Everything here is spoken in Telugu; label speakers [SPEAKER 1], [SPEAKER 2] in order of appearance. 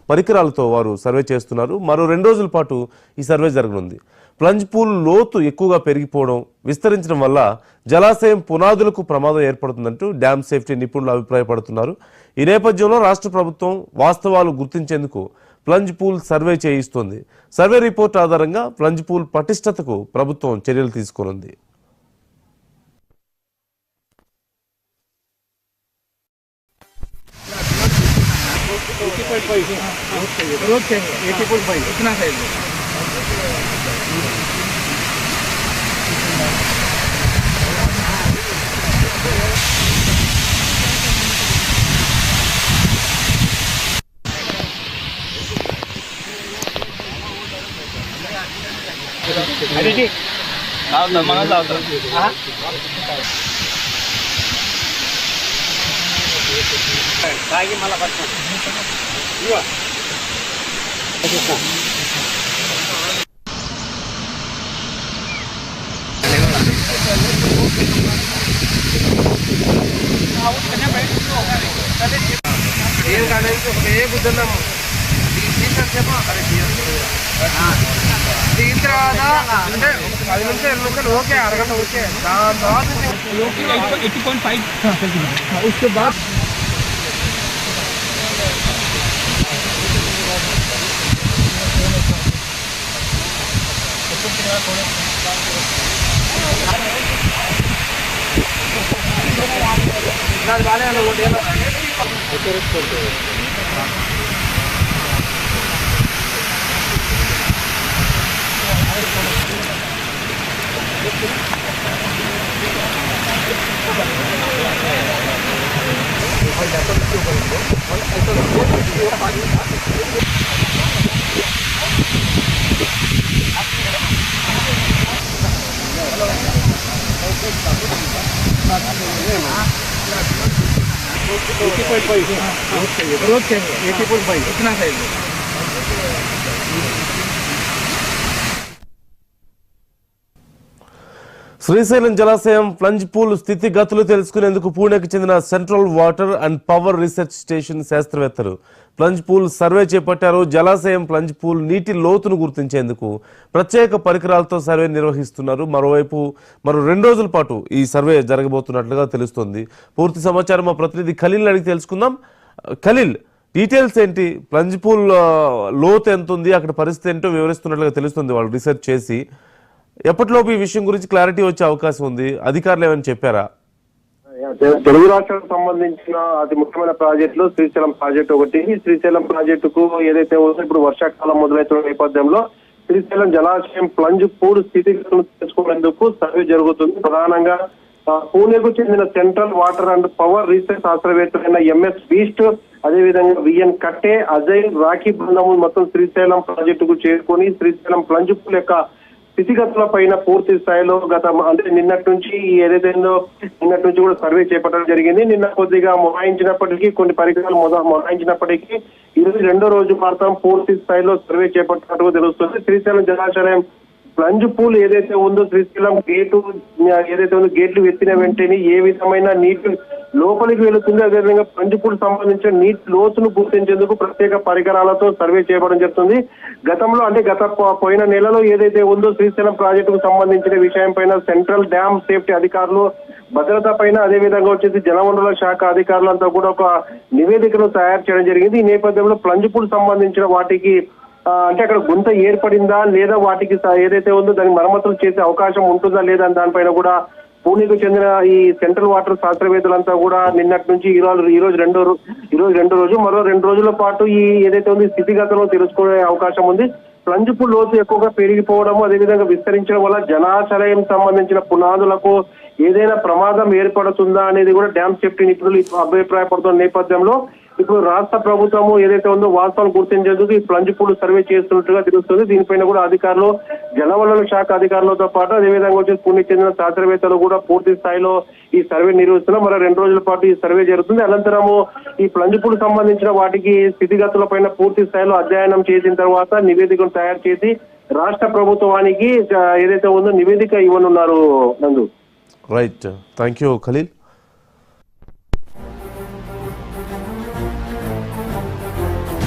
[SPEAKER 1] పరికరాలతో వారు సర్వే చేస్తున్నారు. మరో 2 రోజుల పాటు ఈ సర్వే జరగనుంది. ప్లంజ్ పూల్ లోతు ఎక్కువగా పెరిగిపోవడం, విస్తరించడం వల్ల జలాశయం పునాదులకు ప్రమాదం ఏర్పడుతుందంటూ డ్యామ్ సేఫ్టీ నిపుణులు అభిప్రాయపడుతున్నారు. ఈ నేపథ్యంలో రాష్ట్ర ప్రభుత్వం వాస్తవాలు గుర్తించేందుకు ప్లంజ్ పూల్ సర్వే చేయిస్తోంది. సర్వే రిపోర్ట్ ఆధారంగా ప్లంజ్ పూల్ పటిష్టతకు ప్రభుత్వం చర్యలు తీసుకోనుంది.
[SPEAKER 2] దీని తర్వాత అంటే 10 నిమిషాలు ఓకే, అరగంట ఓకే, దాని తర్వాత 80.5 उसके बाद इतना साइज
[SPEAKER 1] శ్రీశైలం జలాశయం ప్లంజ్ పూల్ స్థితిగతులు తెలుసుకునేందుకు పూణేకి చెందిన central water and power research station శాస్త్రవేత్తలు ప్లంజ్ పూల్ సర్వే చేపట్టారు. జలాశయం ప్లంజ్ పూల్ నీటి లోతును గుర్తించేందుకు ప్రత్యేక పరికరాలతో సర్వే నిర్వహిస్తున్నారు. మరోవైపు మరో 2 రోజుల పాటు ఈ సర్వే జరగబోతున్నట్లుగా తెలుస్తోంది. పూర్తి సమాచారం మా ప్రతినిధి ఖలీల్ అడిగి తెలుసుకుందాం. ఖలీల్, డీటెయిల్స్ ఏంటి? ప్లంజ్ పూల్ లోతు ఎంత ఉంది, అక్కడ పరిస్థితి ఏంటో వివరిస్తున్నట్లుగా తెలుస్తుంది వాళ్ళు రీసెర్చ్ చేసి. ఎప్పటిలోపు ఈ విషయం గురించి క్లారిటీ వచ్చే అవకాశం ఉంది? అధికారులు ఏమైనా చెప్పారా?
[SPEAKER 3] తెలుగు రాష్ట్రాలకు సంబంధించిన అతి ముఖ్యమైన ప్రాజెక్టులు శ్రీశైలం ప్రాజెక్టు ఒకటి. శ్రీశైలం ప్రాజెక్టుకు ఏదైతే ఉందో ఇప్పుడు వర్షాకాలం మొదలవుతున్న నేపథ్యంలో శ్రీశైలం జలాశయం ప్లంజ్ పూల్ స్థితిగతులను తెలుసుకునేందుకు సర్వే జరుగుతుంది. ప్రధానంగా పూణేకు చెందిన central water and power research శాస్త్రవేత్తలైన ఎంఎస్ బీస్ట్, అదేవిధంగా విఎన్ కట్టే, అజయ్, రాఖీ బృందములు మొత్తం శ్రీశైలం ప్రాజెక్టుకు చేరుకొని శ్రీశైలం ప్లంజ్ పూల్ యొక్క స్థితిగతుల పైన పూర్తి స్థాయిలో అంటే నిన్నటి నుంచి ఏదైతే నిన్నటి నుంచి కూడా సర్వే చేపట్టడం జరిగింది. నిన్న కొద్దిగా మొరాయించినప్పటికీ కొన్ని పరికరాలు మొరాయించినప్పటికీ ఈరోజు 2వ రోజు మాత్రం పూర్తి స్థాయిలో సర్వే చేపట్టినట్టుగా తెలుస్తుంది. శ్రీశైలం జలాశయం ప్లంజ్ పూల్ ఏదైతే ఉందో శ్రీశైలం గేటు ఏదైతే ఉందో గేట్లు ఎత్తిన వెంటనే ఏ విధమైన నీటి లోపలికి వెళుతుంది, అదేవిధంగా ప్లంజ్ పూల్ సంబంధించిన నీటి లోతును గుర్తించేందుకు ప్రత్యేక పరికరాలతో సర్వే చేయడం జరుగుతుంది. గతంలో అంటే పోయిన నెలలో ఏదైతే ఉందో శ్రీశైలం ప్రాజెక్టుకు సంబంధించిన విషయం పైన సెంట్రల్ డ్యామ్ సేఫ్టీ అధికారులు భద్రత పైన అదేవిధంగా వచ్చేసి జలవనరుల శాఖ అధికారులంతా కూడా ఒక నివేదికను తయారు చేయడం జరిగింది. ఈ నేపథ్యంలో ప్లంజ్ పూల్ సంబంధించిన వాటికి అంటే అక్కడ గుంత ఏర్పడిందా లేదా వాటికి ఏదైతే ఉందో దానికి మరమ్మతులు చేసే అవకాశం ఉంటుందా లేదా దానిపైన కూడా పూణేకు చెందిన ఈ సెంట్రల్ వాటర్ శాస్త్రవేత్తలంతా కూడా నిన్నటి నుంచి ఈ రోజు రెండో రోజు మరో 2 రోజుల పాటు ఈ ఏదైతే ఉంది స్థితిగతులను తెలుసుకునే అవకాశం ఉంది. ప్లంజ్ పూల్ లోతు ఎక్కువగా పెరిగిపోవడము అదేవిధంగా విస్తరించడం వల్ల జలాశయం సంబంధించిన పునాదులకు ఏదైనా ప్రమాదం ఏర్పడుతుందా అనేది కూడా డ్యామ్ సేఫ్టీ నిపుణులు అభిప్రాయపడుతున్న నేపథ్యంలో ఇప్పుడు రాష్ట్ర ప్రభుత్వము ఏదైతే ఉందో వాస్తవాలు గుర్తించేందుకు ఈ ప్లంజ్ పూల్ సర్వే చేస్తున్నట్టుగా తెలుస్తుంది. దీనిపైన కూడా అధికారులు జలవనరుల శాఖ అధికారులతో పాటు అదేవిధంగా వచ్చి పూణేకి చెందిన శాస్త్రవేత్తలు కూడా పూర్తి స్థాయిలో ఈ సర్వే నిర్వహిస్తున్నారు. మరో 2 రోజుల పాటు ఈ సర్వే జరుగుతుంది. అనంతరము ఈ ప్లంజ్ పూల్ సంబంధించిన వాటికి స్థితిగతుల పైన పూర్తి స్థాయిలో అధ్యయనం చేసిన తర్వాత నివేదికను తయారు చేసి రాష్ట్ర ప్రభుత్వానికి ఏదైతే ఉందో నివేదిక ఇవ్వనున్నారు. నందు.
[SPEAKER 1] Right, thank you Khaleel.